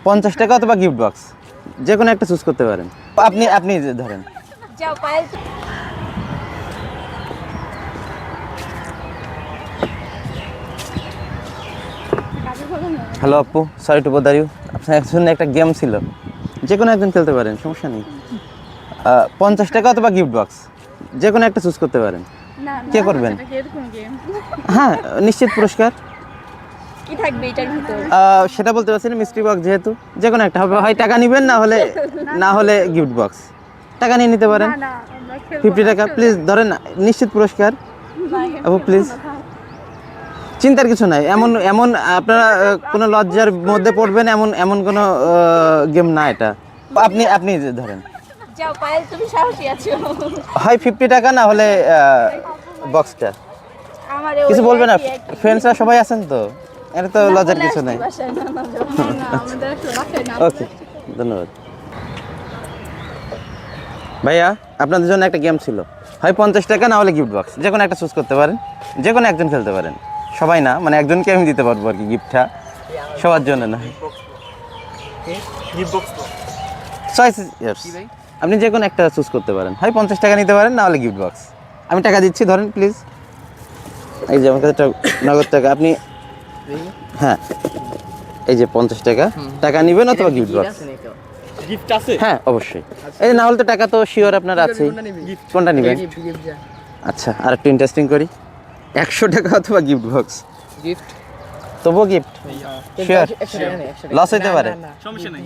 50 টাকা অথবা gift box, যে কোনো একটা চুজ করতে পারেন। আপনি আপনি ধরেন। যাও পায়েল। হ্যালো আপু, সরি টু বদার ইউ। আপনার জন্য একটা গেম ছিল, যে কোনো একজন খেলতে পারেন, সমস্যা নেই। 50 টাকা অথবা গিফট বক্স, যে কোনো একটা চুজ করতে পারেন। কে করবেন? হ্যাঁ, নিশ্চিত পুরস্কার। কি থাকবে এটার ভিতর? সেটা বলতে পারছি না, মিস্ট্রি বক্স যেহেতু, যে কোনো একটা হবে। হয় টাকা নেবেন, না হলে গিফট বক্স। টাকা নিয়ে নিতে পারেন। 50 টাকা প্লিজ ধরেন, নিশ্চিত পুরস্কার। আপু প্লিজ, চিন্তার কিছু নাই। এমন এমন আপনারা কোনো লজ্জার মধ্যে পড়বেন এমন এমন কোনো গেম না এটা। আপনি ধরেন। যাও পায়েল, তুমি সাহসী আছো। হয় 50 টাকা, না হলে বক্সটা। আমার কিছু বলবেন না, ফ্রেন্ডসরা সবাই আছেন তো, এটা তো লজ্জার কিছু নাই। ওকে, ধন্যবাদ ভাইয়া। আপনাদের জন্য একটা গেম ছিল, হয় 50 টাকা, না হলে গিফট বক্স, যে কোনো একটা চুজ করতে পারেন। যে কোনো একজন খেলতে পারেন, সবাই না, মানে একজনকে আমি দিতে পারবো আর কি, গিফটটা সবার জন্য না। চয়েস ইয়ার্স, আপনি যে কোনো একটা চুজ করতে পারেন। হয় 50 টাকা নিতে পারেন, না হলে গিফট বক্স। আমি টাকা দিচ্ছি, ধরেন প্লিজ। এই যে আমার কাছে নগদ টাকা, আপনি। হ্যাঁ, এই যে 50 টাকা, টাকা নেবেন অথবা গিফট বক্স। গিফট আছে? হ্যাঁ অবশ্যই। এই না হলে তো টাকা তো শিওর আপনার আছেই। কোনটা নেবেন? আচ্ছা, আর একটু ইন্টারেস্টিং করি। 100 টাকা অথবা গিফট বক্স। গিফট তবুও গিফট শিওর, লস হইতে পারে। সমস্যা নাই।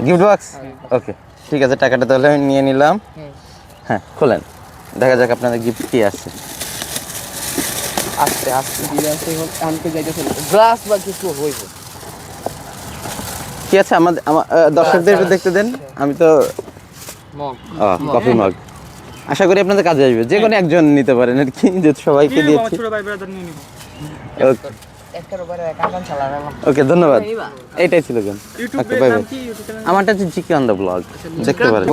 গিফট বক্স, ওকে ঠিক আছে। টাকাটা তাহলে আমি নিয়ে নিলাম। হ্যাঁ, খোলেন, দেখা যাক আপনাদের গিফট কি আছে। আস্তে আস্তে দিয়ে আছে, আনতে যাইতেছে গ্লাস বা কিছু হইব। কি আছে আমার দর্শকদের একটু দেখতে দেন। আমি তো মগ, কফি মগ, আশা করি আপনাদের কাজে আসবে। যে কোনো একজন নিতে পারেন আর কি, যে সবাইকে দিয়েছি। ওকে, ধন্যবাদ। এইটাই ছিল গেম। ইউটিউবে নাম কি? ইউটিউব চ্যানেল আমারটা হচ্ছে জিকে অন দ্য ব্লগ, দেখতে পারেন।